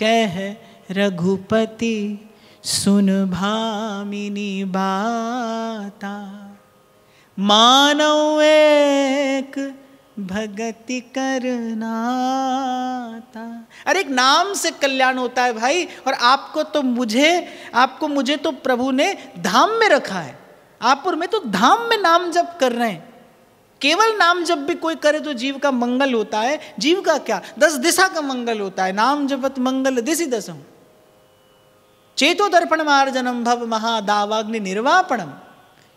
कह रघुपति सुन भामिनी बाता, मानव एक भगति करनाता। अरे एक नाम से कल्याण होता है भाई, और आपको मुझे तो प्रभु ने धाम में रखा है। आप और मैं तो धाम में नाम जप कर रहे हैं। केवल नाम जप भी कोई करे तो जीव का मंगल होता है। जीव का क्या, 10 दिशा का मंगल होता है। नाम जपत मंगल दिशि दसम, चेतो दर्पण मार्जनम भव महादावाग्नि निर्वापणम,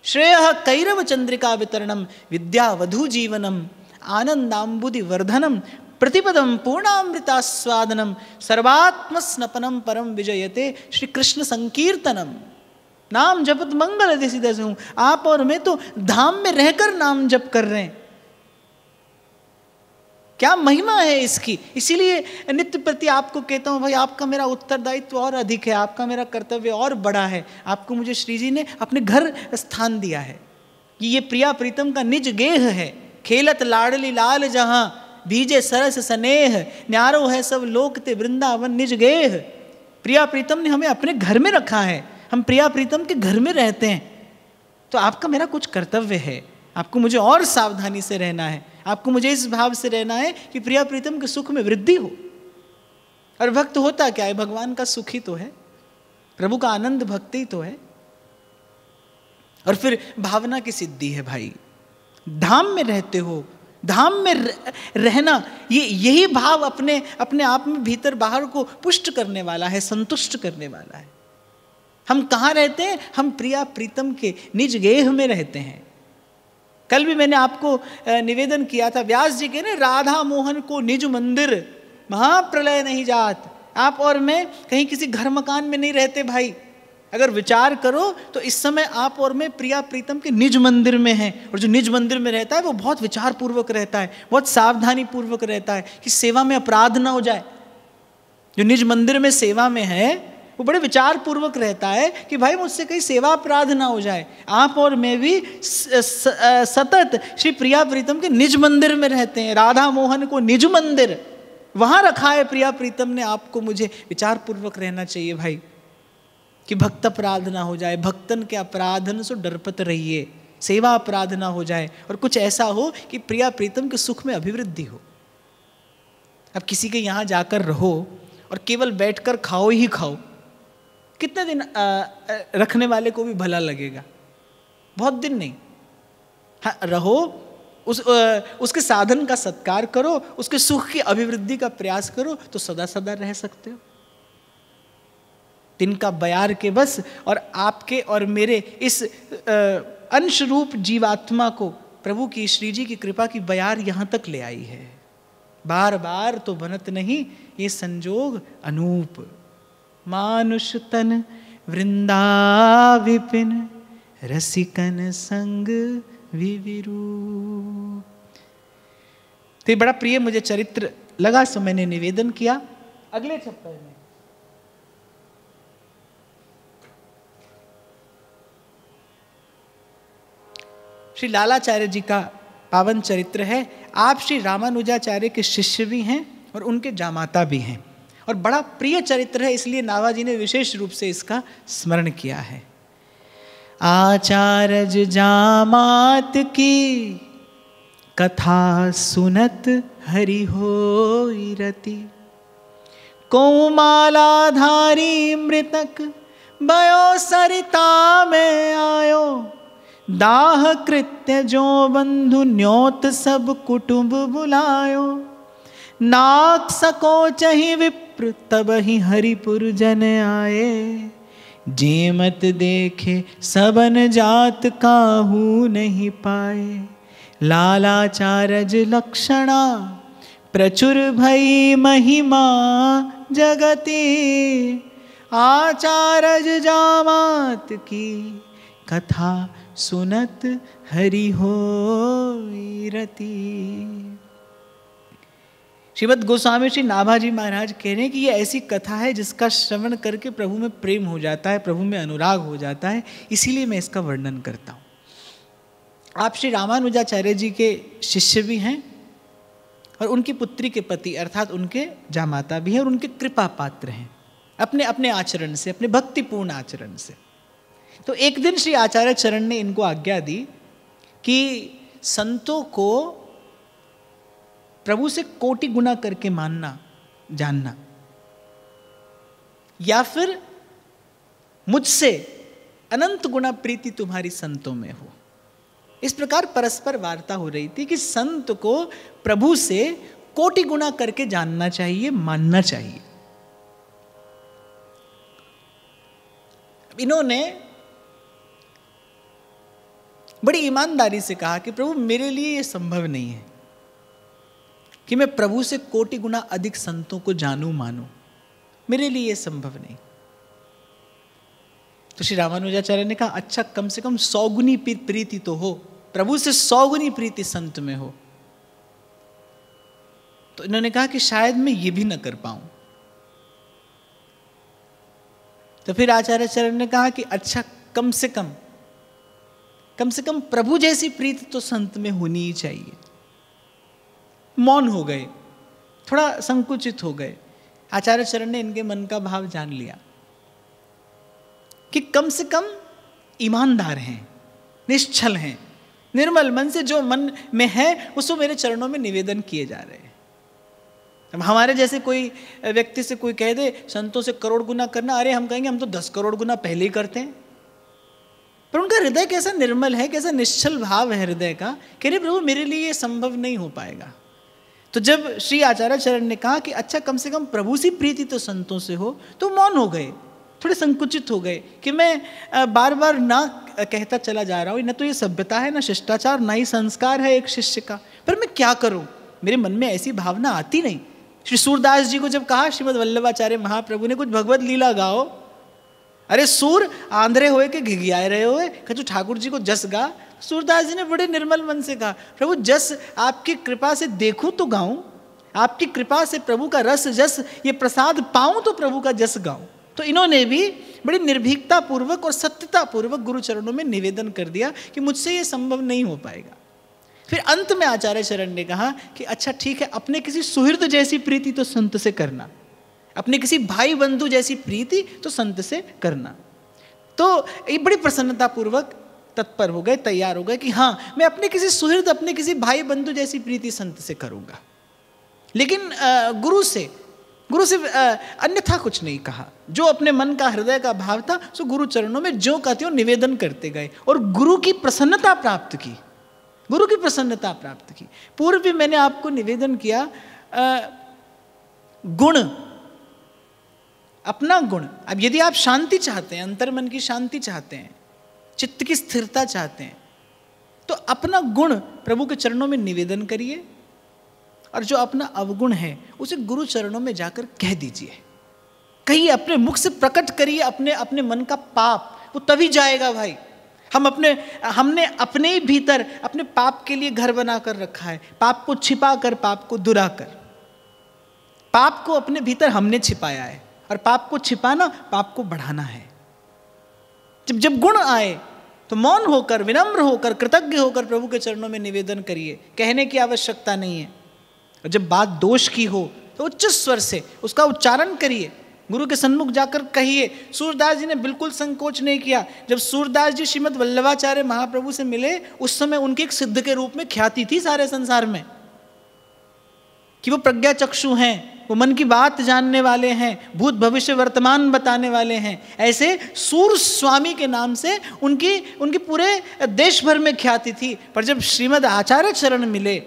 श्रेय कैरव चंद्रिका वितरणम, विद्या वधु जीवनम, आनंदाम्बुदि वर्धनम, प्रतिपदम पूर्णामृतास्वादनम, सर्वात्म स्नपनम परम विजयते श्री कृष्ण संकीर्तनम। नाम जपत मंगल दिशि दसम। आप और मैं तो धाम में रहकर नाम जप कर रहे हैं। क्या महिमा है इसकी। इसीलिए नित्य प्रति आपको कहता हूं भाई, आपका मेरा उत्तरदायित्व और अधिक है, आपका मेरा कर्तव्य और बड़ा है। आपको मुझे श्री जी ने अपने घर स्थान दिया है कि ये प्रिया प्रीतम का निज गेह है। खेलत लाडली लाल जहां, भीजे सरस स्नेह, न्यारो है सब लोक ते वृंदावन निज गेह। प्रिया प्रीतम ने हमें अपने घर में रखा है, हम प्रिया प्रीतम के घर में रहते हैं। तो आपका मेरा कुछ कर्तव्य है, आपको मुझे और सावधानी से रहना है। आपको मुझे इस भाव से रहना है कि प्रिया प्रीतम के सुख में वृद्धि हो। और भक्त होता क्या है, भगवान का सुख ही तो है, प्रभु का आनंद भक्ति तो है। और फिर भावना की सिद्धि है भाई। धाम में रहते हो, धाम में रहना, यही भाव अपने आप में भीतर बाहर को पुष्ट करने वाला है, संतुष्ट करने वाला है। हम कहाँ रहते हैं, हम प्रिया प्रीतम के निज गेह में रहते हैं। कल भी मैंने आपको निवेदन किया था, व्यास जी के ने राधा मोहन को निज मंदिर महाप्रलय नहीं जात। आप और मैं कहीं किसी घर मकान में नहीं रहते भाई। अगर विचार करो तो इस समय आप और मैं प्रिया प्रीतम के निज मंदिर में हैं। और जो निज मंदिर में रहता है वो बहुत विचार पूर्वक रहता है, बहुत सावधानी पूर्वक रहता है कि सेवा में अपराध ना हो जाए। जो निज मंदिर में सेवा में है वो बड़े विचार पूर्वक रहता है कि भाई मुझसे कहीं सेवा अपराध ना हो जाए। आप और मैं भी सतत श्री प्रिया प्रीतम के निज मंदिर में रहते हैं। राधा मोहन को निज मंदिर वहां रखा है प्रिया प्रीतम ने। आपको मुझे विचार पूर्वक रहना चाहिए भाई कि भक्त अपराध ना हो जाए। भक्तन के अपराधन से डरपत रहिए, सेवा अपराध ना हो जाए और कुछ ऐसा हो कि प्रिया प्रीतम के सुख में अभिवृद्धि हो। अब किसी के यहाँ जाकर रहो और केवल बैठकर खाओ ही खाओ, कितने दिन रखने वाले को भी भला लगेगा, बहुत दिन नहीं। हाँ, रहो, उसके साधन का सत्कार करो, उसके सुख की अभिवृद्धि का प्रयास करो तो सदा सदा रह सकते हो। तिनका बयार के बस। और आपके और मेरे इस अंश रूप जीवात्मा को प्रभु की, श्री जी की कृपा की बयार यहाँ तक ले आई है। बार बार तो बनत नहीं ये संजोग अनूप। मानुष तन वृंदा विपिन, रसिकन संग विविरू। तो बड़ा प्रिय मुझे चरित्र लगा, सो मैंने निवेदन किया। अगले छप्पर में श्री लालाचार्य जी का पावन चरित्र है। आप श्री रामानुजाचार्य के शिष्य भी हैं और उनके जामाता भी हैं, और बड़ा प्रिय चरित्र है, इसलिए नाभाजी ने विशेष रूप से इसका स्मरण किया है। आचार्य जामात की कथा सुनत हरि होई रति, कोमालाधारी मृतक भयो सरिता में आयो, दाह कृत्य जो बंधु न्योत सब कुटुंब बुलायो, नाक सको चहि विप्र तब ही हरिपुर जन आए, जेमत देखे सबन जात काहू नहीं पाए, लालाचारज लक्षणा प्रचुर भई महिमा जगती, आचारज जामात की कथा सुनत हरि होई रति। श्रीमद् गोस्वामी श्री नाभाजी महाराज कह रहे हैं कि ये ऐसी कथा है जिसका श्रवण करके प्रभु में प्रेम हो जाता है, प्रभु में अनुराग हो जाता है, इसीलिए मैं इसका वर्णन करता हूँ। आप श्री रामानुजाचार्य जी के शिष्य भी हैं और उनकी पुत्री के पति अर्थात उनके जामाता भी हैं और उनके कृपा पात्र हैं अपने अपने आचरण से, अपने भक्तिपूर्ण आचरण से। तो एक दिन श्री आचार्य चरण ने इनको आज्ञा दी कि संतों को प्रभु से कोटि गुना करके मानना, जानना, या फिर मुझसे अनंत गुना प्रीति तुम्हारी संतों में हो। इस प्रकार परस्पर वार्ता हो रही थी कि संत को प्रभु से कोटि गुना करके जानना चाहिए, मानना चाहिए। इन्होंने बड़ी ईमानदारी से कहा कि प्रभु मेरे लिए यह संभव नहीं है कि मैं प्रभु से कोटि गुना अधिक संतों को जानूं, मानूं, मेरे लिए यह संभव नहीं। तो श्री रामानुजाचार्य ने कहा अच्छा कम से कम 100 गुनी प्रीति तो हो, प्रभु से 100 गुनी प्रीति संत में हो। तो इन्होंने कहा कि शायद मैं ये भी न कर पाऊं। तो फिर आचार्य चरण ने कहा कि अच्छा कम से कम प्रभु जैसी प्रीति तो संत में होनी ही चाहिए। मौन हो गए, थोड़ा संकुचित हो गए। आचार्य चरण ने इनके मन का भाव जान लिया कि कम से कम ईमानदार हैं, निश्चल हैं, निर्मल मन से जो मन में है उसको मेरे चरणों में निवेदन किए जा रहे हैं। अब हमारे जैसे कोई व्यक्ति से कोई कह दे संतों से करोड़ गुना करना, अरे हम कहेंगे हम तो 10 करोड़ गुना पहले ही करते हैं। पर उनका हृदय कैसा निर्मल है, कैसा निश्चल भाव है हृदय का, कह रहे प्रभु मेरे लिए ये संभव नहीं हो पाएगा। तो जब श्री आचार्य चरण ने कहा कि अच्छा कम से कम प्रभु सी प्रीति तो संतों से हो, तो मौन हो गए, थोड़े संकुचित हो गए कि मैं बार बार ना कहता चला जा रहा हूँ, न तो ये सभ्यता है, न शिष्टाचार, ना ही संस्कार है एक शिष्य का, पर मैं क्या करूँ, मेरे मन में ऐसी भावना आती नहीं। श्री सूरदास जी को जब कहा श्रीमद वल्लभाचार्य महाप्रभु ने कुछ भगवत लीला गाओ, अरे सूर आंध्रे होए के घिघियाए रहे होए, कहते ठाकुर जी को जस गा। सूरदास जी ने बड़े निर्मल मन से कहा प्रभु जस आपकी कृपा से देखूं तो गाऊं, आपकी कृपा से प्रभु का रस जस ये प्रसाद पाऊं तो प्रभु का जस गाऊं। तो इन्होंने भी बड़ी निर्भीकता पूर्वक और सत्यता पूर्वक गुरु चरणों में निवेदन कर दिया कि मुझसे ये संभव नहीं हो पाएगा। फिर अंत में आचार्य चरण ने कहा कि अच्छा ठीक है, अपने किसी सुहृद जैसी प्रीति तो संत से करना, अपने किसी भाई बंधु जैसी प्रीति तो संत से करना। तो ये बड़ी प्रसन्नता पूर्वक तत्पर हो गए, तैयार हो गए कि हाँ मैं अपने किसी सुहृद, अपने किसी भाई बंधु जैसी प्रीति संत से करूंगा। लेकिन गुरु से अन्यथा कुछ नहीं कहा। जो अपने मन का हृदय का भाव था सो गुरु चरणों में जो कहते हो निवेदन करते गए और गुरु की प्रसन्नता प्राप्त की, गुरु की प्रसन्नता प्राप्त की। पूर्व भी मैंने आपको निवेदन किया गुण, अपना गुण। अब यदि आप शांति चाहते हैं, अंतर्मन की शांति चाहते हैं, चित्त की स्थिरता चाहते हैं, तो अपना गुण प्रभु के चरणों में निवेदन करिए और जो अपना अवगुण है उसे गुरु चरणों में जाकर कह दीजिए, कहिए, अपने मुख से प्रकट करिए अपने अपने मन का पाप, वो तभी जाएगा भाई। हमने अपने ही भीतर अपने पाप के लिए घर बनाकर रखा है, पाप को छिपा कर, पाप को दुरा कर। पाप को अपने भीतर हमने छिपाया है और पाप को छिपाना पाप को बढ़ाना है। जब गुण आए तो मौन होकर, विनम्र होकर, कृतज्ञ होकर प्रभु के चरणों में निवेदन करिए, कहने की आवश्यकता नहीं है। और जब बात दोष की हो तो उच्च स्वर से उसका उच्चारण करिए, गुरु के सन्मुख जाकर कहिए। सूरदास जी ने बिल्कुल संकोच नहीं किया। जब सूरदास जी श्रीमद वल्लभाचार्य महाप्रभु से मिले उस समय उनके एक सिद्ध के रूप में ख्याति थी सारे संसार में कि वो प्रज्ञा चक्षु हैं, वो मन की बात जानने वाले हैं, भूत भविष्य वर्तमान बताने वाले हैं। ऐसे सूर स्वामी के नाम से उनकी पूरे देश भर में ख्याति थी। पर जब श्रीमद आचार्य चरण मिले,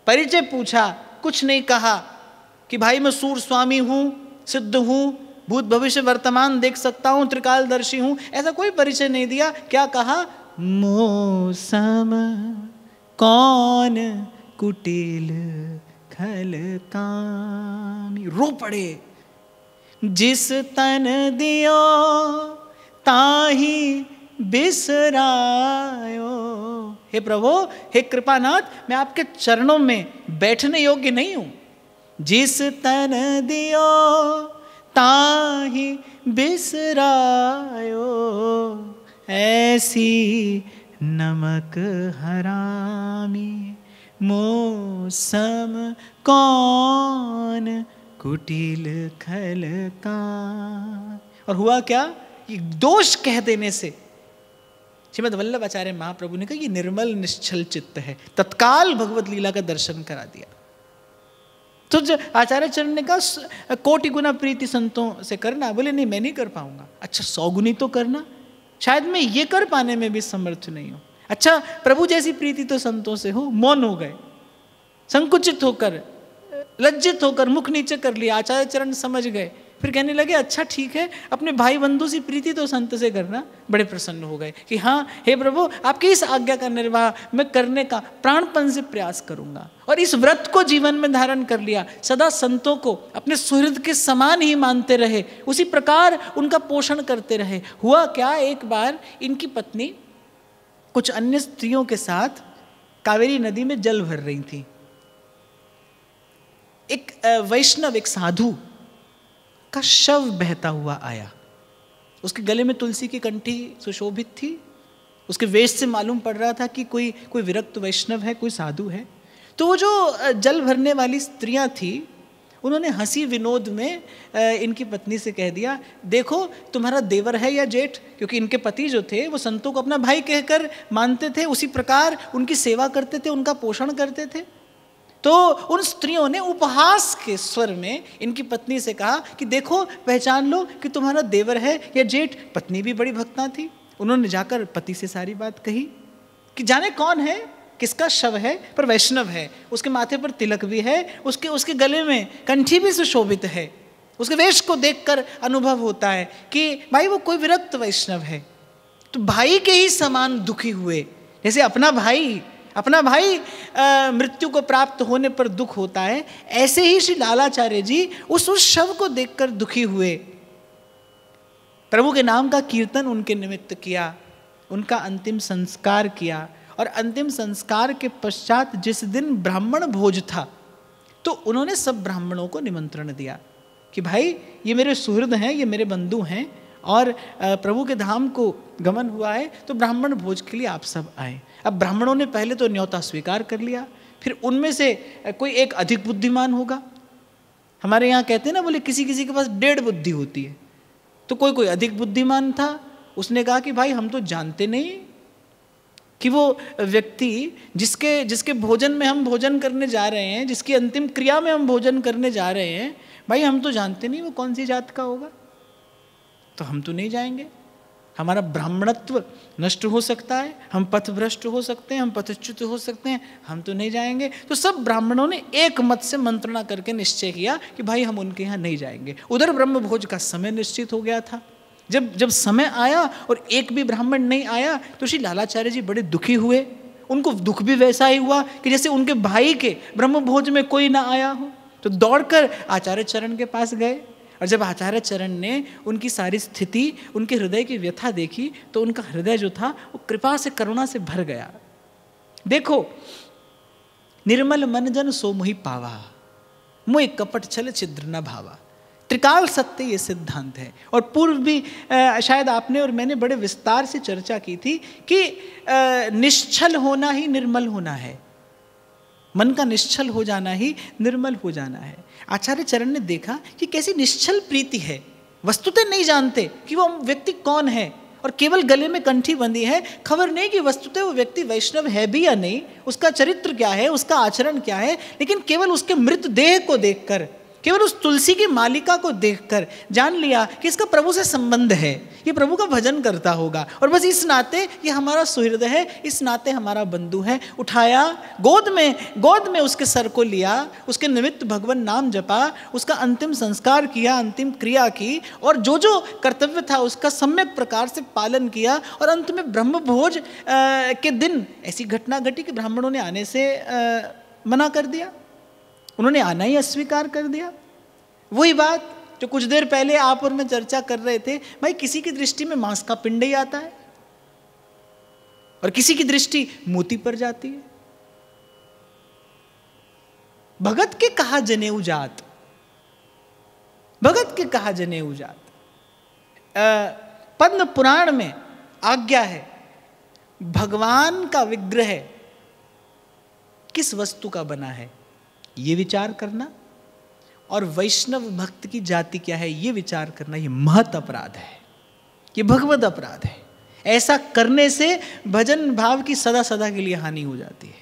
परिचय पूछा, कुछ नहीं कहा कि भाई मैं सूर स्वामी हूँ, सिद्ध हूँ, भूत भविष्य वर्तमान देख सकता हूँ, त्रिकालदर्शी हूँ, ऐसा कोई परिचय नहीं दिया। क्या कहा? मौसम कौन कुटिल खल कामी। रो पड़े। जिस तन दियो ताही बिसरायो। हे प्रभु, हे कृपानाथ, मैं आपके चरणों में बैठने योग्य नहीं हूं। जिस तन दियो ताही बिसरायो, ऐसी नमक हरामी मौसम कौन कुटिल खल का। और हुआ क्या, ये दोष कह देने से श्रीमद् वल्लभ आचार्य महाप्रभु ने कहा ये निर्मल निश्चल चित्त है, तत्काल भगवत लीला का दर्शन करा दिया। तो आचार्य चरण ने कहा 1,000,000 गुना प्रीति संतों से करना। बोले नहीं, मैं नहीं कर पाऊंगा। अच्छा 100 गुनी तो करना, शायद मैं ये कर पाने में भी समर्थ नहीं हूं। अच्छा प्रभु जैसी प्रीति तो संतों से हो। मौन हो गए, संकुचित होकर, लज्जित होकर मुख नीचे कर लिया। आचार्य चरण समझ गए, फिर कहने लगे अच्छा ठीक है, अपने भाई बंधु से प्रीति तो संत से करना। बड़े प्रसन्न हो गए कि हाँ हे प्रभु, आपकी इस आज्ञा का निर्वाह मैं करने का प्राणपण से प्रयास करूंगा। और इस व्रत को जीवन में धारण कर लिया। सदा संतों को अपने सुहृद के समान ही मानते रहे, उसी प्रकार उनका पोषण करते रहे। हुआ क्या, एक बार इनकी पत्नी कुछ अन्य स्त्रियों के साथ कावेरी नदी में जल भर रही थी। एक वैष्णव, एक साधु का शव बहता हुआ आया। उसके गले में तुलसी की कंठी सुशोभित थी। उसके वेश से मालूम पड़ रहा था कि कोई विरक्त वैष्णव है, कोई साधु है। तो वो जो जल भरने वाली स्त्रियां थी, उन्होंने हंसी विनोद में इनकी पत्नी से कह दिया, देखो तुम्हारा देवर है या जेठ, क्योंकि इनके पति जो थे वो संतों को अपना भाई कहकर मानते थे, उसी प्रकार उनकी सेवा करते थे, उनका पोषण करते थे। तो उन स्त्रियों ने उपहास के स्वर में इनकी पत्नी से कहा कि देखो पहचान लो कि तुम्हारा देवर है या जेठ। पत्नी भी बड़ी भक्ता थी, उन्होंने जाकर पति से सारी बात कही कि जाने कौन है, किसका शव है, पर वैष्णव है, उसके माथे पर तिलक भी है, उसके गले में कंठी भी सुशोभित है, उसके वेश को देखकर अनुभव होता है कि भाई वो कोई विरक्त वैष्णव है। तो भाई के ही समान दुखी हुए, जैसे अपना भाई मृत्यु को प्राप्त होने पर दुख होता है, ऐसे ही श्री लालाचार्य जी उस शव को देखकर दुखी हुए। प्रभु के नाम का कीर्तन उनके निमित्त किया, उनका अंतिम संस्कार किया। और अंतिम संस्कार के पश्चात जिस दिन ब्राह्मण भोज था, तो उन्होंने सब ब्राह्मणों को निमंत्रण दिया कि भाई ये मेरे सुहृद हैं, ये मेरे बंधु हैं, और प्रभु के धाम को गमन हुआ है, तो ब्राह्मण भोज के लिए आप सब आए। अब ब्राह्मणों ने पहले तो न्योता स्वीकार कर लिया, फिर उनमें से कोई एक अधिक बुद्धिमान होगा। हमारे यहाँ कहते हैं ना, बोले किसी किसी के पास 1.5 बुद्धि होती है। तो कोई अधिक बुद्धिमान था, उसने कहा कि भाई हम तो जानते नहीं कि वो व्यक्ति जिसके भोजन में हम भोजन करने जा रहे हैं, जिसकी अंतिम क्रिया में हम भोजन करने जा रहे हैं, भाई हम तो जानते नहीं वो कौन सी जात का होगा, तो हम तो नहीं जाएंगे। हमारा ब्राह्मणत्व नष्ट हो सकता है, हम पथभ्रष्ट हो सकते हैं, हम पथच्युत हो सकते हैं, हम तो नहीं जाएंगे। तो सब ब्राह्मणों ने एक मत से मंत्रणा करके निश्चय किया कि भाई हम उनके यहाँ नहीं जाएंगे। उधर ब्रह्म भोज का समय निश्चित हो गया था। जब समय आया और एक भी ब्राह्मण नहीं आया, तो श्री लालाचार्य जी बड़े दुखी हुए। उनको दुख भी वैसा ही हुआ कि जैसे उनके भाई के ब्रह्म भोज में कोई ना आया हो। तो दौड़कर आचार्य चरण के पास गए, और जब आचार्य चरण ने उनकी सारी स्थिति, उनके हृदय की व्यथा देखी, तो उनका हृदय जो था वो कृपा से, करुणा से भर गया। देखो, निर्मल मन जन सो मोहि पावा, मोहि कपट छल छिद्र न भावा। त्रिकाल सत्य ये सिद्धांत है। और पूर्व भी शायद आपने और मैंने बड़े विस्तार से चर्चा की थी कि निश्चल होना ही निर्मल होना है, मन का निश्चल हो जाना ही निर्मल हो जाना है। आचार्य चरण ने देखा कि कैसी निश्चल प्रीति है, वस्तुतः नहीं जानते कि वो व्यक्ति कौन है, और केवल गले में कंठी बंधी है, खबर नहीं कि वस्तुतः वो व्यक्ति वैष्णव है भी या नहीं, उसका चरित्र क्या है, उसका आचरण क्या है। लेकिन केवल उसके मृत देह को देखकर, केवल उस तुलसी की मालिका को देखकर जान लिया कि इसका प्रभु से संबंध है, ये प्रभु का भजन करता होगा, और बस इस नाते ये हमारा सुहृद है, इस नाते हमारा बंधु है। उठाया, गोद में उसके सर को लिया, उसके निमित्त भगवान नाम जपा, उसका अंतिम संस्कार किया, अंतिम क्रिया की, और जो जो कर्तव्य था उसका सम्यक प्रकार से पालन किया। और अंत में ब्रह्म भोज के दिन ऐसी घटना घटी कि ब्राह्मणों ने आने से मना कर दिया, उन्होंने आना ही अस्वीकार कर दिया। वही बात जो कुछ देर पहले आप और मैं चर्चा कर रहे थे, भाई किसी की दृष्टि में मांस का पिंड ही आता है, और किसी की दृष्टि मोती पर जाती है। भगत के कहा जनेऊ जात, भगत के कहा जनेऊ जात। पद्म पुराण में आज्ञा है, भगवान का विग्रह किस वस्तु का बना है ये विचार करना, और वैष्णव भक्त की जाति क्या है ये विचार करना, ये महत अपराध है, ये भगवत अपराध है। ऐसा करने से भजन भाव की सदा सदा के लिए हानि हो जाती है,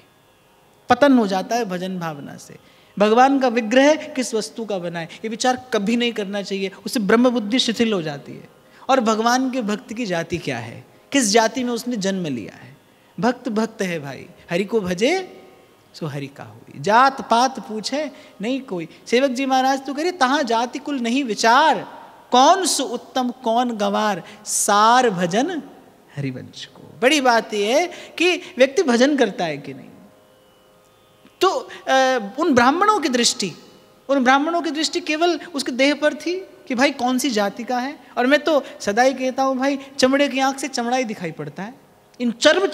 पतन हो जाता है भजन भावना से। भगवान का विग्रह किस वस्तु का बना है ये विचार कभी नहीं करना चाहिए, उससे ब्रह्म बुद्धि शिथिल हो जाती है। और भगवान के भक्त की जाति क्या है, किस जाति में उसने जन्म लिया है। भक्त भक्त है भाई, हरि को भजे सो हरि का हुई, जात पात पूछे नहीं कोई। सेवक जी महाराज तो कह तहाँ जाति कुल नहीं विचार, कौन सु उत्तम कौन गंवार, सार भजन हरिवंश को। बड़ी बात यह है कि व्यक्ति भजन करता है कि नहीं। तो उन ब्राह्मणों की दृष्टि केवल उसके देह पर थी कि भाई कौन सी जाति का है। और मैं तो सदा ही कहता हूँ भाई, चमड़े की आंख से चमड़ा ही दिखाई पड़ता है। इन चर्म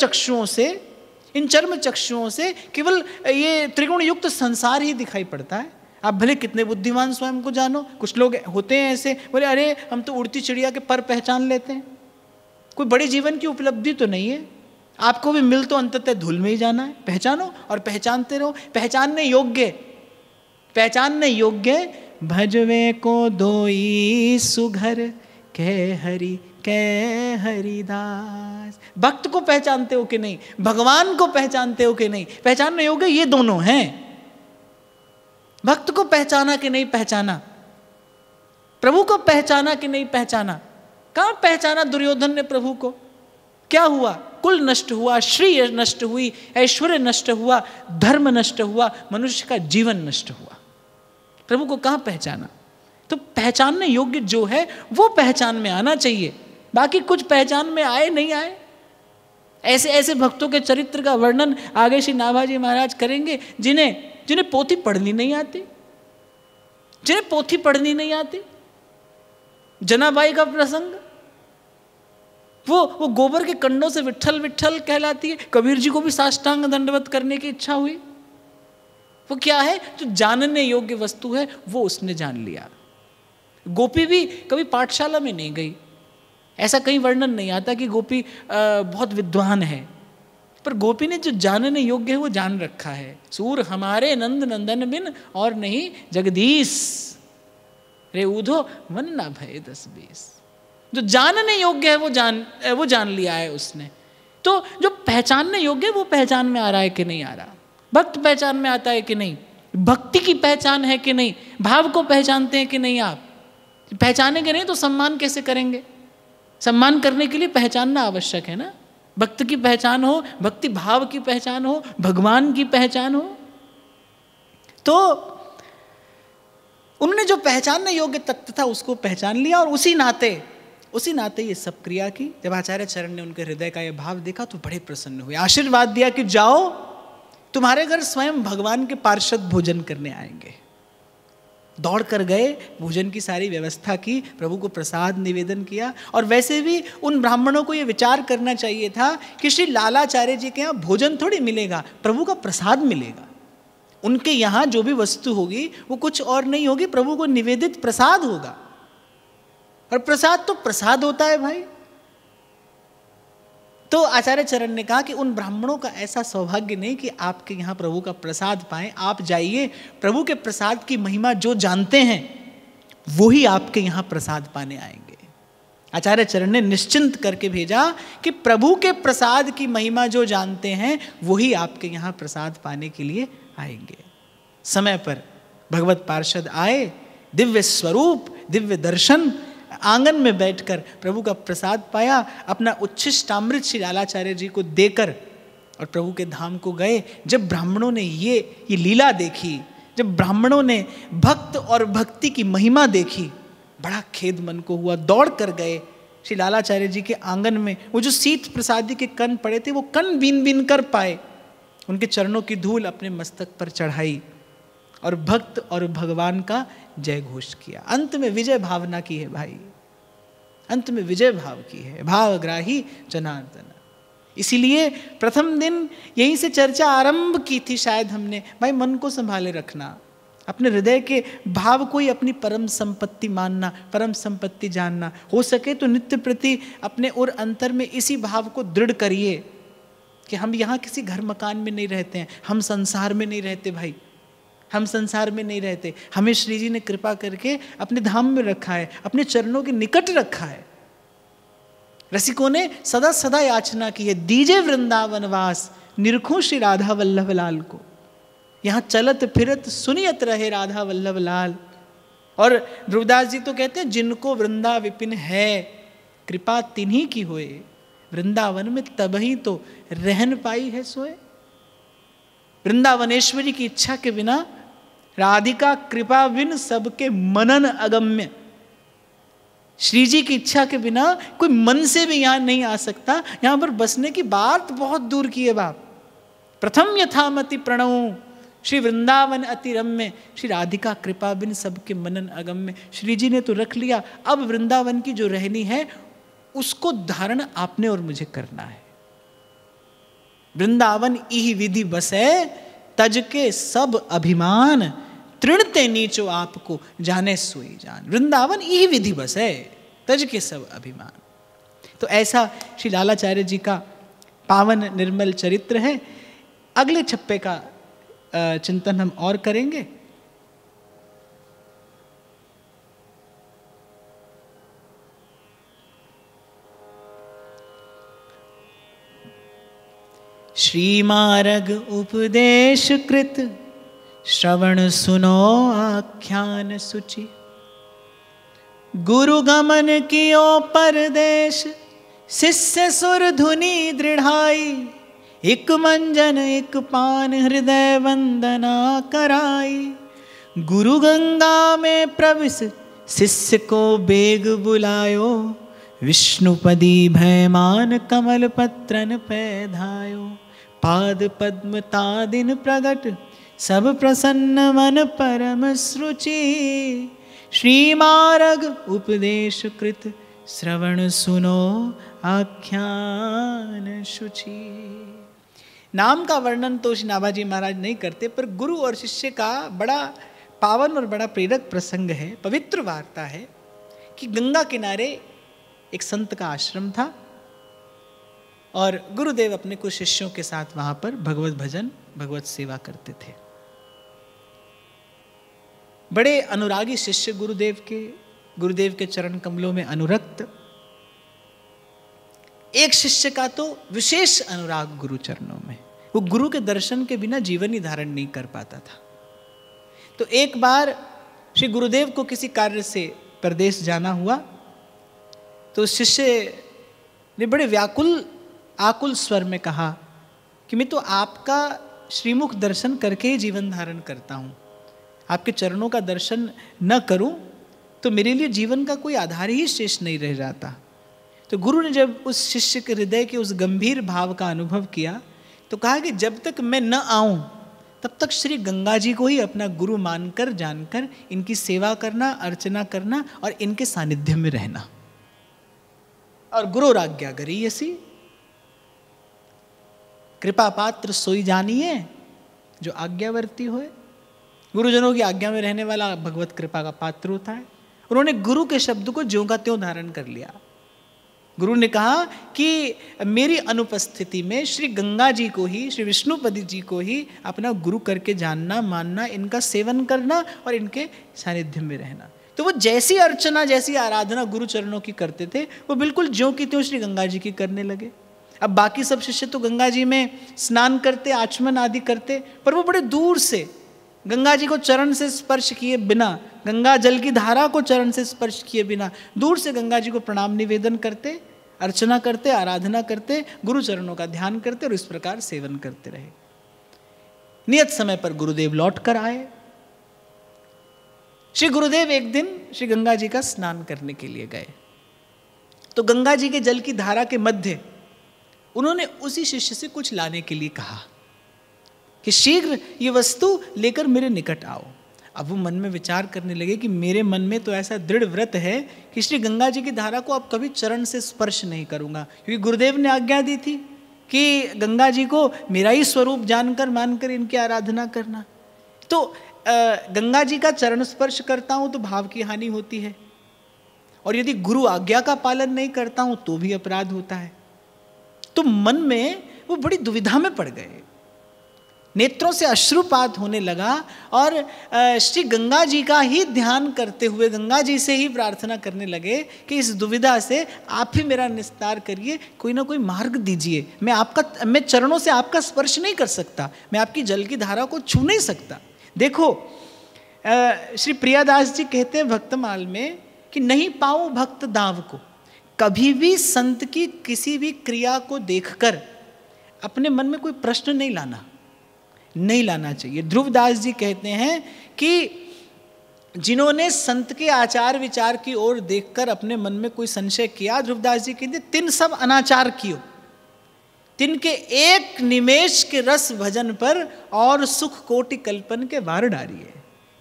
चक्षुओं से केवल ये त्रिगुण युक्त संसार ही दिखाई पड़ता है। आप भले कितने बुद्धिमान स्वयं को जानो, कुछ लोग होते हैं ऐसे, बोले अरे हम तो उड़ती चिड़िया के पर पहचान लेते हैं, कोई बड़ी जीवन की उपलब्धि तो नहीं है। आपको भी मिल तो अंततः धूल में ही जाना है। पहचानो और पहचानते रहो। पहचानने योग्य भजवे को दोई सुघर कह हरिदास। भक्त को पहचानते हो कि नहीं, भगवान को पहचानते हो कि नहीं। पहचानने योग्य ये दोनों हैं। भक्त को पहचाना कि नहीं पहचाना, प्रभु को पहचाना कि नहीं पहचाना। कहाँ पहचाना दुर्योधन ने प्रभु को, क्या हुआ, कुल नष्ट हुआ, श्री नष्ट हुई, ऐश्वर्य नष्ट हुआ, धर्म नष्ट हुआ, मनुष्य का जीवन नष्ट हुआ। प्रभु को कहाँ पहचाना। तो पहचानने योग्य जो है वो पहचान में आना चाहिए, बाकी कुछ पहचान में आए नहीं आए। ऐसे ऐसे भक्तों के चरित्र का वर्णन आगे श्री नाभाजी महाराज करेंगे जिन्हें पोथी पढ़नी नहीं आती। जनाबाई का प्रसंग, वो गोबर के कंडों से विट्ठल विट्ठल कहलाती है। कबीर जी को भी साष्टांग दंडवत करने की इच्छा हुई। वो क्या है, जो जानने योग्य वस्तु है वो उसने जान लिया। गोपी भी कभी पाठशाला में नहीं गई, ऐसा कहीं वर्णन नहीं आता कि गोपी बहुत विद्वान है, पर गोपी ने जो जानने योग्य है वो जान रखा है। सूर हमारे नंद नंदन बिन और नहीं जगदीश, रे उधो मन ना भय 10-20। जो जानने योग्य है वो जान लिया है उसने। तो जो पहचानने योग्य है वो पहचान में आ रहा है कि नहीं आ रहा। भक्त पहचान में आता है कि नहीं, भक्ति की पहचान है कि नहीं, भाव को पहचानते हैं कि नहीं। आप पहचानेंगे नहीं तो सम्मान कैसे करेंगे। सम्मान करने के लिए पहचानना आवश्यक है ना। भक्त की पहचान हो, भक्ति भाव की पहचान हो, भगवान की पहचान हो। तो उन्होंने जो पहचानने योग्य तत्व था उसको पहचान लिया, और उसी नाते ये सब क्रिया की। जब आचार्य चरण ने उनके हृदय का ये भाव देखा तो बड़े प्रसन्न हुए, आशीर्वाद दिया कि जाओ, तुम्हारे घर स्वयं भगवान के पार्षद भोजन करने आएंगे। दौड़ कर गए, भोजन की सारी व्यवस्था की, प्रभु को प्रसाद निवेदन किया। और वैसे भी उन ब्राह्मणों को ये विचार करना चाहिए था कि श्री लालाचार्य जी के यहाँ भोजन थोड़ी मिलेगा, प्रभु का प्रसाद मिलेगा। उनके यहाँ जो भी वस्तु होगी वो कुछ और नहीं होगी, प्रभु को निवेदित प्रसाद होगा। और प्रसाद तो प्रसाद होता है भाई। तो आचार्य चरण ने कहा कि उन ब्राह्मणों का ऐसा सौभाग्य नहीं कि आपके यहाँ प्रभु का प्रसाद पाएं। आप जाइए, प्रभु के प्रसाद की महिमा जो जानते हैं वो ही आपके यहाँ प्रसाद पाने आएंगे। आचार्य चरण ने निश्चिंत करके भेजा कि प्रभु के प्रसाद की महिमा जो जानते हैं वही आपके यहाँ प्रसाद पाने के लिए आएंगे। समय पर भगवत पार्षद आए, दिव्य स्वरूप, दिव्य दर्शन, आंगन में बैठकर प्रभु का प्रसाद पाया, अपना उच्छिष्टामृत श्री लालाचार्य जी को देकर और प्रभु के धाम को गए। जब ब्राह्मणों ने ये लीला देखी, जब ब्राह्मणों ने भक्त और भक्ति की महिमा देखी, बड़ा खेद मन को हुआ। दौड़ कर गए श्री लालाचार्य जी के आंगन में। वो जो शीत प्रसादी के कण पड़े थे वो कण बीन बीन कर पाए, उनके चरणों की धूल अपने मस्तक पर चढ़ाई और भक्त और भगवान का जय घोष किया। अंत में विजय भावना की है भाई, अंत में विजय भाव की है, भावग्राही जनार्दन। इसीलिए प्रथम दिन यहीं से चर्चा आरंभ की थी शायद हमने। भाई मन को संभाले रखना, अपने हृदय के भाव को ही अपनी परम संपत्ति मानना, परम संपत्ति जानना। हो सके तो नित्य प्रति अपने और अंतर में इसी भाव को दृढ़ करिए। कि हम यहाँ किसी घर मकान में नहीं रहते हैं, हम संसार में नहीं रहते भाई, हम संसार में नहीं रहते। हमें श्री जी ने कृपा करके अपने धाम में रखा है, अपने चरणों के निकट रखा है। रसिकों ने सदा सदा याचना की है, दीजे वृंदावन वास, निरखूं श्री राधा वल्लभ लाल को। यहाँ चलत फिरत सुनियत रहे राधा वल्लभ लाल। और ध्रुवदास जी तो कहते हैं, जिनको वृंदा विपिन है कृपा तिन्हीं की होए, वृंदावन में तबही तो रहन पाई है सोए। वृंदावनेश्वरी की इच्छा के बिना, राधिका कृपा बिन सबके मनन अगम्य, श्री जी की इच्छा के बिना कोई मन से भी यहां नहीं आ सकता। यहां पर बसने की बात बहुत दूर की है बाप। प्रथम यथामति प्रणव श्री वृंदावन अति रम्य, श्री राधिका कृपा बिन सबके मनन अगम्य। श्री जी ने तो रख लिया, अब वृंदावन की जो रहनी है उसको धारण आपने और मुझे करना है। वृंदावन इही विधि बसे, तज के सब अभिमान, तृणते नीचो आपको जाने सोई जान। वृंदावन यही विधि बसे, तज के सब अभिमान। तो ऐसा श्री लालाचार्य जी का पावन निर्मल चरित्र है। अगले छप्पे का चिंतन हम और करेंगे। श्रीमारग उपदेश कृत, श्रवण सुनो आख्यान सुचि। गुरु गमन कियो परदेश, शिष्य सुर धुनि दृढ़ाई। एक मंजन एक पान हृदय वंदना कराई। गुरु गंगा में प्रविश शिष्य को बेग बुलायो। विष्णुपदी भयमान कमल पत्रन पैधायो। पाद पद्म तादिन प्रगट, सब प्रसन्न मन परम सुरुचि। श्रीमारग उपदेश कृत, श्रवण सुनो आख्यान शुचि। नाम का वर्णन तो श्री नाभाजी महाराज नहीं करते, पर गुरु और शिष्य का बड़ा पावन और बड़ा प्रेरक प्रसंग है, पवित्र वार्ता है कि गंगा किनारे एक संत का आश्रम था और गुरुदेव अपने कुछ शिष्यों के साथ वहां पर भगवत भजन, भगवत सेवा करते थे। बड़े अनुरागी शिष्य गुरुदेव के चरण कमलों में अनुरक्त। एक शिष्य का तो विशेष अनुराग गुरु चरणों में, वो गुरु के दर्शन के बिना जीवन ही धारण नहीं कर पाता था। तो एक बार श्री गुरुदेव को किसी कार्य से प्रदेश जाना हुआ, तो शिष्य ने बड़े आकुल स्वर में कहा कि मैं तो आपका श्रीमुख दर्शन करके ही जीवन धारण करता हूँ, आपके चरणों का दर्शन न करूं तो मेरे लिए जीवन का कोई आधार ही शेष नहीं रह जाता। तो गुरु ने जब उस शिष्य के हृदय के उस गंभीर भाव का अनुभव किया तो कहा कि जब तक मैं न आऊं तब तक श्री गंगा जी को ही अपना गुरु मानकर जानकर इनकी सेवा करना, अर्चना करना और इनके सानिध्य में रहना। और गुरु आज्ञा करी ऐसी। कृपा पात्र सोई जानिए जो आज्ञावर्ती होए। गुरुजनों की आज्ञा में रहने वाला भगवत कृपा का पात्र होता है। उन्होंने गुरु के शब्द को ज्यों का त्यों धारण कर लिया। गुरु ने कहा कि मेरी अनुपस्थिति में श्री गंगा जी को ही, श्री विष्णुपति जी को ही अपना गुरु करके जानना, मानना, इनका सेवन करना और इनके सानिध्य में रहना। तो वो जैसी अर्चना, जैसी आराधना गुरु चरणों की करते थे, वो बिल्कुल ज्यों की त्यों श्री गंगा जी की करने लगे। अब बाकी सब शिष्य तो गंगा जी में स्नान करते, आचमन आदि करते, पर वो बड़े दूर से गंगा जी को चरण से स्पर्श किए बिना, गंगा जल की धारा को चरण से स्पर्श किए बिना दूर से गंगा जी को प्रणाम निवेदन करते, अर्चना करते, आराधना करते, गुरु चरणों का ध्यान करते और इस प्रकार सेवन करते रहे। नियत समय पर गुरुदेव लौट कर आए। श्री गुरुदेव एक दिन श्री गंगा जी का स्नान करने के लिए गए, तो गंगा जी के जल की धारा के मध्य उन्होंने उसी शिष्य से कुछ लाने के लिए कहा कि शीघ्र ये वस्तु लेकर मेरे निकट आओ। अब वो मन में विचार करने लगे कि मेरे मन में तो ऐसा दृढ़ व्रत है कि श्री गंगा जी की धारा को अब कभी चरण से स्पर्श नहीं करूंगा, क्योंकि गुरुदेव ने आज्ञा दी थी कि गंगा जी को मेरा ही स्वरूप जानकर, मानकर इनकी आराधना करना। तो गंगा जी का चरण स्पर्श करता हूं तो भाव की हानि होती है, और यदि गुरु आज्ञा का पालन नहीं करता हूं तो भी अपराध होता है। तो मन में वो बड़ी दुविधा में पड़ गए, नेत्रों से अश्रुपात होने लगा और श्री गंगा जी का ही ध्यान करते हुए गंगा जी से ही प्रार्थना करने लगे कि इस दुविधा से आप ही मेरा निस्तार करिए, कोई ना कोई मार्ग दीजिए। मैं चरणों से आपका स्पर्श नहीं कर सकता, मैं आपकी जल की धारा को छू नहीं सकता। देखो श्री प्रियादास जी कहते हैं भक्तमाल में कि नहीं पाऊं भक्त दाव को, कभी भी संत की किसी भी क्रिया को देखकर अपने मन में कोई प्रश्न नहीं लाना चाहिए। ध्रुवदास जी कहते हैं कि जिन्होंने संत के आचार विचार की ओर देखकर अपने मन में कोई संशय किया, ध्रुवदास जी कहते तिन सब अनाचार कियो, तिनके एक निमेष के रस भजन पर और सुख कोटि कल्पन के वार डारिए।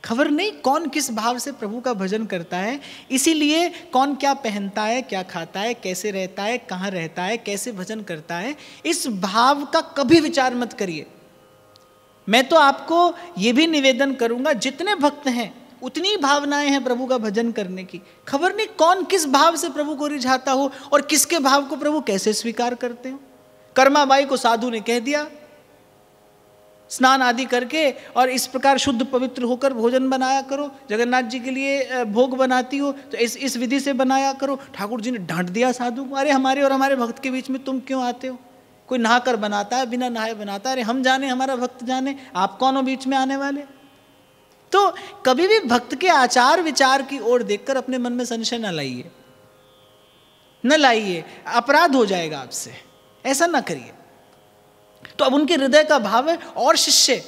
खबर नहीं कौन किस भाव से प्रभु का भजन करता है, इसीलिए कौन क्या पहनता है, क्या खाता है, कैसे रहता है, कहाँ रहता है, कैसे भजन करता है, इस भाव का कभी विचार मत करिए। मैं तो आपको ये भी निवेदन करूंगा, जितने भक्त हैं उतनी भावनाएं हैं प्रभु का भजन करने की। खबर नहीं कौन किस भाव से प्रभु को रिझाता हो और किसके भाव को प्रभु कैसे स्वीकार करते हो। कर्माबाई को साधु ने कह दिया स्नान आदि करके और इस प्रकार शुद्ध पवित्र होकर भोजन बनाया करो, जगन्नाथ जी के लिए भोग बनाती हो तो इस विधि से बनाया करो। ठाकुर जी ने डांट दिया साधु को, अरे हमारे और हमारे भक्त के बीच में तुम क्यों आते हो, कोई नहाकर बनाता है, बिना नहाए बनाता है, अरे हम जाने हमारा भक्त जाने, आप कौन हो बीच में आने वाले। तो कभी भी भक्त के आचार विचार की ओर देखकर अपने मन में संशय न लाइए, अपराध हो जाएगा आपसे, ऐसा ना करिए। तो अब उनके हृदय का भाव है और शिष्य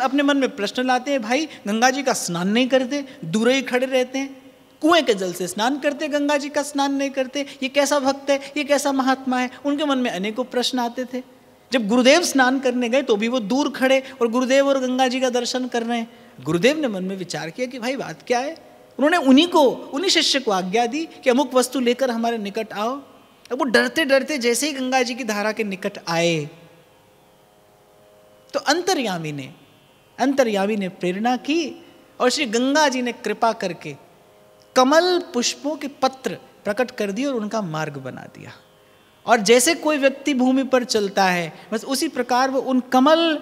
अपने मन में प्रश्न लाते हैं, भाई गंगा जी का स्नान नहीं करते, दूर ही खड़े रहते हैं, कुएं के जल से स्नान करते, गंगा जी का स्नान नहीं करते, ये कैसा भक्त है, ये कैसा महात्मा है। उनके मन में अनेकों प्रश्न आते थे। जब गुरुदेव स्नान करने गए तो भी वो दूर खड़े और गुरुदेव और गंगा जी का दर्शन कर रहे हैं। गुरुदेव ने मन में विचार किया कि भाई बात क्या है। उन्होंने उन्हीं शिष्य को आज्ञा दी कि अमुक वस्तु लेकर हमारे निकट आओ। अब वो डरते डरते जैसे ही गंगा जी की धारा के निकट आए तो अंतर्यामी ने प्रेरणा की और श्री गंगा जी ने कृपा करके कमल पुष्पों के पत्र प्रकट कर दिए और उनका मार्ग बना दिया। और जैसे कोई व्यक्ति भूमि पर चलता है बस उसी प्रकार वो उन कमल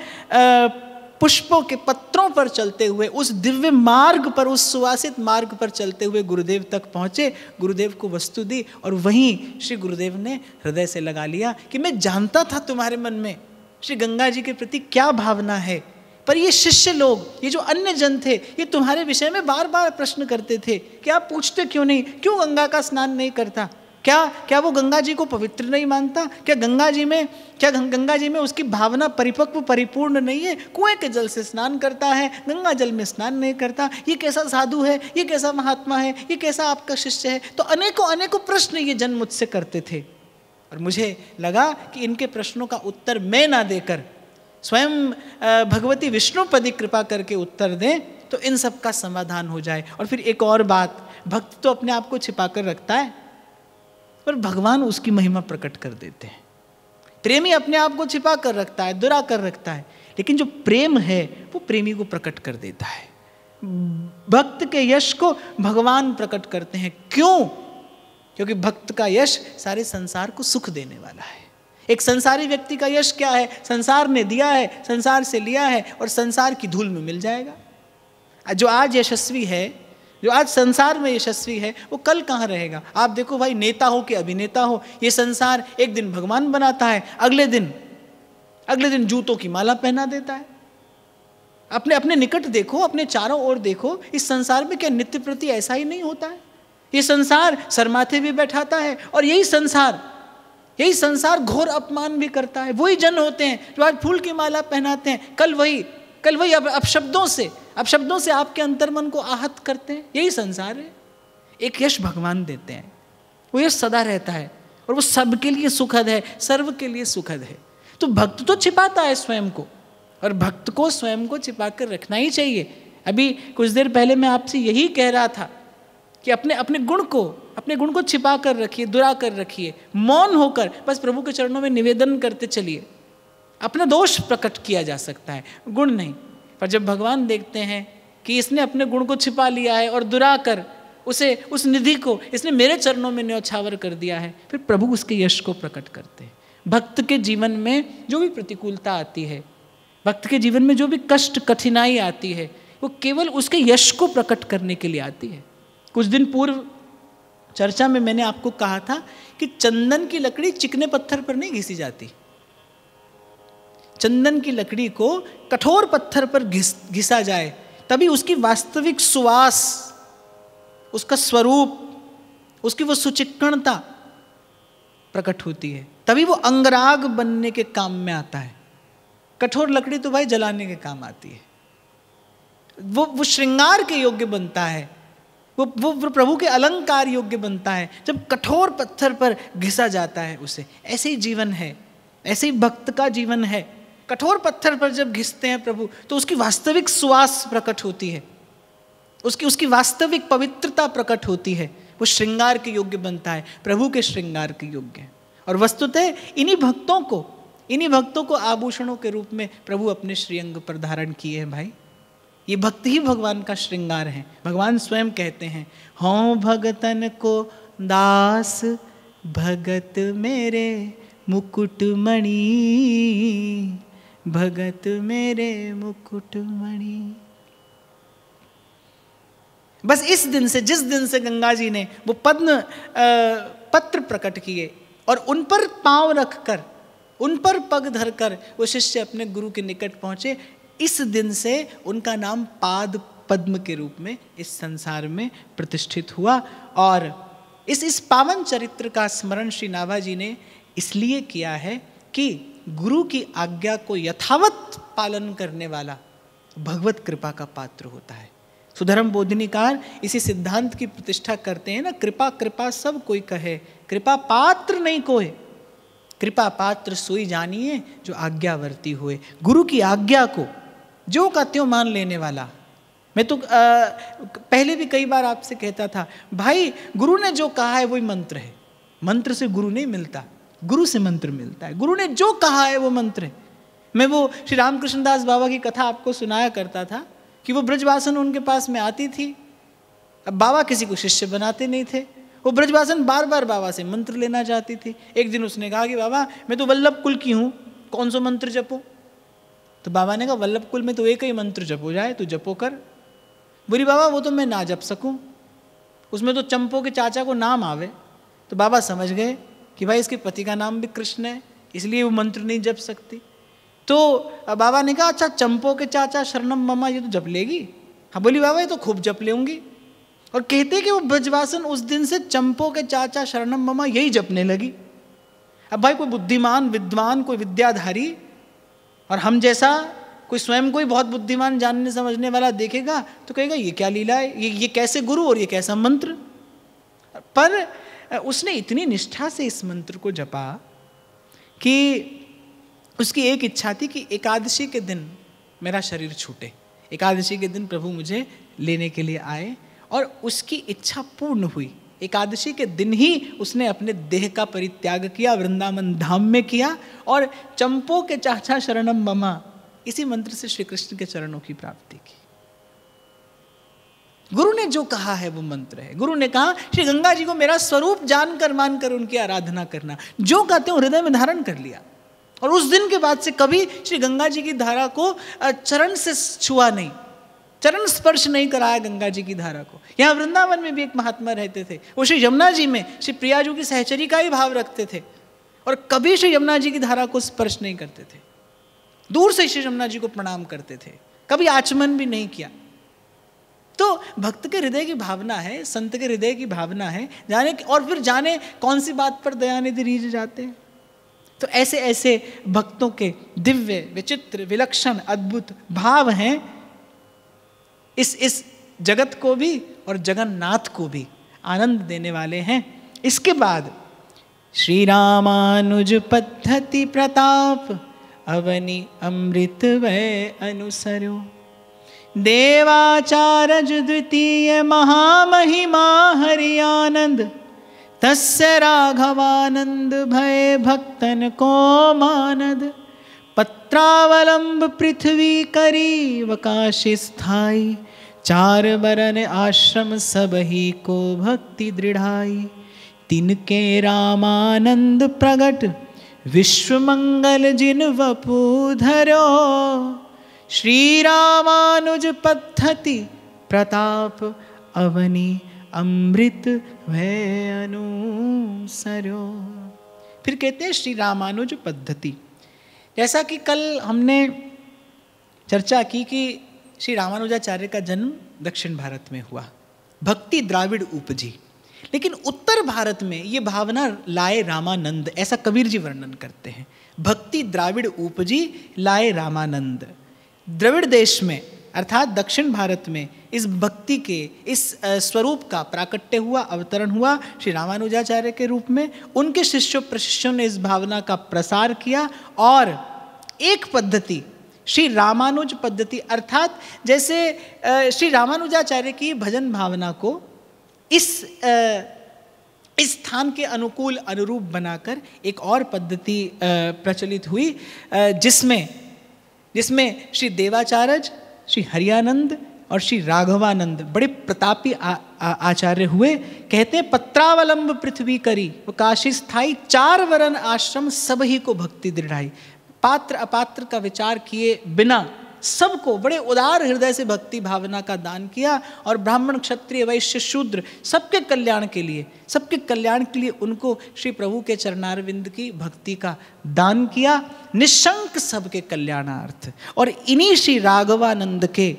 पुष्पों के पत्रों पर चलते हुए उस दिव्य मार्ग पर, उस सुवासित मार्ग पर चलते हुए गुरुदेव तक पहुँचे। गुरुदेव को वस्तु दी और वहीं श्री गुरुदेव ने हृदय से लगा लिया कि मैं जानता था तुम्हारे मन में श्री गंगा जी के प्रति क्या भावना है, पर ये शिष्य लोग, ये जो अन्य जन थे, ये तुम्हारे विषय में बार बार प्रश्न करते थे कि आप पूछते क्यों नहीं, क्यों गंगा का स्नान नहीं करता, क्या वो गंगा जी को पवित्र नहीं मानता, क्या गंगा जी में उसकी भावना परिपक्व परिपूर्ण नहीं है, कुएं के जल से स्नान करता है, गंगा जल में स्नान नहीं करता, ये कैसा साधु है, ये कैसा महात्मा है, ये कैसा आपका शिष्य है। तो अनेकों प्रश्न ये जन मुझसे करते थे और मुझे लगा कि इनके प्रश्नों का उत्तर मैं ना देकर स्वयं भगवती विष्णुपदी कृपा करके उत्तर दें तो इन सब का समाधान हो जाए। और फिर एक और बात, भक्त तो अपने आप को छिपा कर रखता है पर भगवान उसकी महिमा प्रकट कर देते हैं। प्रेमी अपने आप को छिपा कर रखता है, दुरा कर रखता है, लेकिन जो प्रेम है वो प्रेमी को प्रकट कर देता है। भक्त के यश को भगवान प्रकट करते हैं। क्यों? क्योंकि भक्त का यश सारे संसार को सुख देने वाला है। एक संसारी व्यक्ति का यश क्या है? संसार ने दिया है, संसार से लिया है और संसार की धूल में मिल जाएगा। जो आज यशस्वी है, जो आज संसार में यशस्वी है, वो कल कहाँ रहेगा? आप देखो भाई, नेता हो कि अभिनेता हो, ये संसार एक दिन भगवान बनाता है, अगले दिन जूतों की माला पहना देता है। अपने निकट देखो, अपने चारों ओर देखो, इस संसार में क्या नित्य प्रति ऐसा ही नहीं होता है? ये संसार सरमाथे भी बैठाता है और यही संसार घोर अपमान भी करता है। वही जन होते हैं जो आज फूल की माला पहनाते हैं, कल वही अपशब्दों से आपके अंतर्मन को आहत करते हैं। यही संसार है। एक यश भगवान देते हैं, वो यश सदा रहता है और वो सबके लिए सुखद है, सर्व के लिए सुखद है। तो भक्त तो छिपाता है स्वयं को, और भक्त को स्वयं को छिपा कर रखना ही चाहिए। अभी कुछ देर पहले मैं आपसे यही कह रहा था कि अपने गुण को छिपा कर रखिए, दुरा कर रखिए, मौन होकर बस प्रभु के चरणों में निवेदन करते चलिए। अपना दोष प्रकट किया जा सकता है, गुण नहीं। पर जब भगवान देखते हैं कि इसने अपने गुण को छिपा लिया है और दुरा कर उस निधि को इसने मेरे चरणों में न्यौछावर कर दिया है, फिर प्रभु उसके यश को प्रकट करते हैं। भक्त के जीवन में जो भी प्रतिकूलता आती है, भक्त के जीवन में जो भी कष्ट कठिनाई आती है, वो केवल उसके यश को प्रकट करने के लिए आती है। कुछ दिन पूर्व चर्चा में मैंने आपको कहा था कि चंदन की लकड़ी चिकने पत्थर पर नहीं घिसी जाती। चंदन की लकड़ी को कठोर पत्थर पर घिसा जाए तभी उसकी वास्तविक सुवास, उसका स्वरूप, उसकी वो सुचिक्कणता प्रकट होती है, तभी वो अंगराग बनने के काम में आता है। कठोर लकड़ी तो भाई जलाने के काम आती है। वो श्रृंगार के योग्य बनता है, वो प्रभु के अलंकार योग्य बनता है जब कठोर पत्थर पर घिसा जाता है उसे। ऐसे ही जीवन है, ऐसे ही भक्त का जीवन है। कठोर पत्थर पर जब घिसते हैं प्रभु तो उसकी वास्तविक सुवास प्रकट होती है, उसकी वास्तविक पवित्रता प्रकट होती है। वो श्रृंगार के योग्य बनता है, प्रभु के श्रृंगार के योग्य है। और वस्तुतः इन्हीं भक्तों को आभूषणों के रूप में प्रभु अपने श्रीअंग पर धारण किए हैं। भाई ये भक्ति ही भगवान का श्रृंगार है। भगवान स्वयं कहते हैं, हों भगतन को दास भगत मेरे मुकुटमणि, भगत मेरे मुकुटमणि। बस इस दिन से, जिस दिन से गंगा जी ने वो पद्म पत्र प्रकट किए और उन पर पांव रखकर, उन पर पग धरकर वो शिष्य अपने गुरु के निकट पहुंचे, इस दिन से उनका नाम पाद पद्म के रूप में इस संसार में प्रतिष्ठित हुआ। और इस पावन चरित्र का स्मरण श्री नाभा जी ने इसलिए किया है कि गुरु की आज्ञा को यथावत पालन करने वाला भगवत कृपा का पात्र होता है। सुधर्म बोधिनीकार इसी सिद्धांत की प्रतिष्ठा करते हैं ना, कृपा कृपा सब कोई कहे, कृपा पात्र नहीं कोई, कृपा पात्र सोई जानिए जो आज्ञावर्ती हुए। गुरु की आज्ञा को जो का त्यों मान लेने वाला। मैं तो पहले भी कई बार आपसे कहता था, भाई गुरु ने जो कहा है वही मंत्र है। मंत्र से गुरु नहीं मिलता, गुरु से मंत्र मिलता है। गुरु ने जो कहा है वो मंत्र है। मैं वो श्री रामकृष्ण दास बाबा की कथा आपको सुनाया करता था कि वो ब्रजवासन उनके पास में आती थी। अब बाबा किसी को शिष्य बनाते नहीं थे, वो ब्रजवासन बार बार बाबा से मंत्र लेना चाहती थी। एक दिन उसने कहा कि बाबा मैं तो वल्लभ कुल की हूँ, कौन सा मंत्र जपो? तो बाबा ने कहा वल्लभ कुल में तो एक ही मंत्र जपो जाए, तो जपो कर। बोली बाबा वो तो मैं ना जप सकूं, उसमें तो चंपो के चाचा को नाम आवे। तो बाबा समझ गए कि भाई इसके पति का नाम भी कृष्ण है, इसलिए वो मंत्र नहीं जप सकती। तो बाबा ने कहा अच्छा चंपो के चाचा शरणम ममा ये तो जप लेगी। हाँ बोली बाबा ये तो खूब जप लेंगी। और कहते कि वो ब्रजवासन उस दिन से चंपो के चाचा शरणम ममा यही जपने लगी। अब भाई कोई बुद्धिमान विद्वान, कोई विद्याधारी और हम जैसा कोई स्वयं कोई बहुत बुद्धिमान जानने समझने वाला देखेगा तो कहेगा ये क्या लीला है, ये कैसे गुरु और ये कैसा मंत्र। पर उसने इतनी निष्ठा से इस मंत्र को जपा कि उसकी एक इच्छा थी कि एकादशी के दिन मेरा शरीर छूटे, एकादशी के दिन प्रभु मुझे लेने के लिए आए। और उसकी इच्छा पूर्ण हुई। एकादशी के दिन ही उसने अपने देह का परित्याग किया, वृंदावन धाम में किया और चंपो के चाचा शरणम ममा इसी मंत्र से श्री कृष्ण के चरणों की प्राप्ति की। गुरु ने जो कहा है वो मंत्र है। गुरु ने कहा श्री गंगा जी को मेरा स्वरूप जानकर मानकर उनकी आराधना करना, जो कहते हो हृदय में धारण कर लिया। और उस दिन के बाद से कभी श्री गंगा जी की धारा को चरण से छुआ नहीं, चरण स्पर्श नहीं कराया गंगा जी की धारा को। यहाँ वृंदावन में भी एक महात्मा रहते थे, वो श्री यमुना जी में श्री प्रियाजू की सहचरी का ही भाव रखते थे और कभी श्री यमुना जी की धारा को स्पर्श नहीं करते थे। दूर से श्री यमुना जी को प्रणाम करते थे, कभी आचमन भी नहीं किया। तो भक्त के हृदय की भावना है, संत के हृदय की भावना है, जाने और फिर जाने कौन सी बात पर दयानिधि रीझ जाते हैं। तो ऐसे ऐसे भक्तों के दिव्य विचित्र विलक्षण अद्भुत भाव हैं, इस जगत को भी और जगन्नाथ को भी आनंद देने वाले हैं। इसके बाद श्री रामानुज पद्धति प्रताप अवनि अमृत वै अनुसरो, देवाचार्य द्वितीय महामहिमा हरि आनंद, तस्य राघवानंद भय भक्तन को मानद, पत्रावलंब पृथ्वी करी वकाशि स्थाई, चार बरन आश्रम सब ही को भक्ति दृढ़ाई, तिनके रामानंद प्रगट विश्व मंगल जिन वपु धरो, श्री रामानुज पद्धति प्रताप अवनी अमृत भय अनुसरो। फिर कहते हैं श्री रामानुज पद्धति। जैसा कि कल हमने चर्चा की कि श्री रामानुजाचार्य का जन्म दक्षिण भारत में हुआ, भक्ति द्राविड़ उपजी, लेकिन उत्तर भारत में ये भावना लाए रामानंद, ऐसा कबीर जी वर्णन करते हैं। भक्ति द्राविड़ उपजी लाए रामानंद। द्रविड़ देश में अर्थात दक्षिण भारत में इस भक्ति के इस स्वरूप का प्राकट्य हुआ, अवतरण हुआ श्री रामानुजाचार्य के रूप में। उनके शिष्यों प्रशिष्यों ने इस भावना का प्रसार किया और एक पद्धति श्री रामानुज पद्धति, अर्थात जैसे श्री रामानुजाचार्य की भजन भावना को इस स्थान के अनुकूल अनुरूप बनाकर एक और पद्धति प्रचलित हुई, जिसमें श्री देवाचार्य, श्री हरियानंद और श्री राघवानंद बड़े प्रतापी आचार्य हुए। कहते हैं पत्रावलंब पृथ्वी करी, वो काशी स्थाई, 4 वरन आश्रम सब ही को भक्ति दृढ़ाई। पात्र अपात्र का विचार किए बिना सबको बड़े उदार हृदय से भक्ति भावना का दान किया और ब्राह्मण क्षत्रिय वैश्य शूद्र सबके कल्याण के लिए उनको श्री प्रभु के चरणारविंद की भक्ति का दान किया, निशंक सबके कल्याणार्थ। और इन्हीं श्री राघवानंद के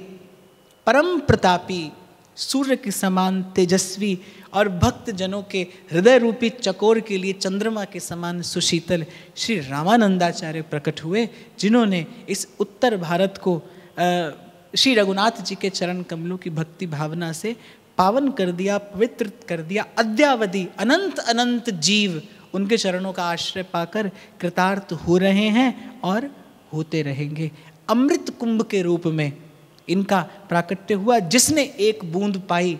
परम प्रतापी, सूर्य के समान तेजस्वी और भक्त जनों के हृदय रूपी चकोर के लिए चंद्रमा के समान सुशीतल श्री रामानंदाचार्य प्रकट हुए, जिन्होंने इस उत्तर भारत को श्री रघुनाथ जी के चरण कमलों की भक्ति भावना से पावन कर दिया, पवित्र कर दिया। अद्यावधि अनंत अनंत जीव उनके चरणों का आश्रय पाकर कृतार्थ हो रहे हैं और होते रहेंगे। अमृत कुंभ के रूप में इनका प्राकट्य हुआ। जिसने एक बूंद पाई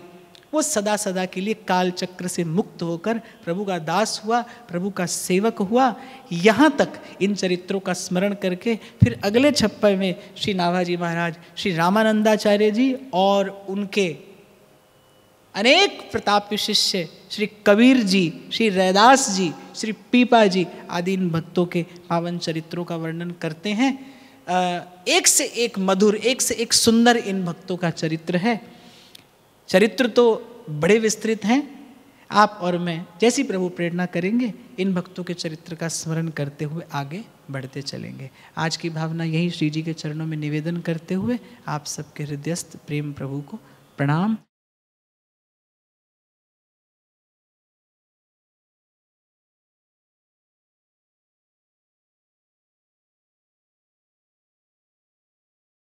वो सदा सदा के लिए काल चक्र से मुक्त होकर प्रभु का दास हुआ, प्रभु का सेवक हुआ। यहाँ तक इन चरित्रों का स्मरण करके फिर अगले छप्पर में श्री नाभाजी महाराज, श्री रामानंदाचार्य जी और उनके अनेक प्रतापी शिष्य श्री कबीर जी, श्री रैदास जी, श्री पीपा जी आदि इन भक्तों के पावन चरित्रों का वर्णन करते हैं। एक से एक मधुर, एक से एक सुंदर इन भक्तों का चरित्र है। चरित्र तो बड़े विस्तृत हैं। आप और मैं जैसी प्रभु प्रेरणा करेंगे इन भक्तों के चरित्र का स्मरण करते हुए आगे बढ़ते चलेंगे। आज की भावना यही श्री जी के चरणों में निवेदन करते हुए आप सबके हृदयस्थ प्रेम प्रभु को प्रणाम।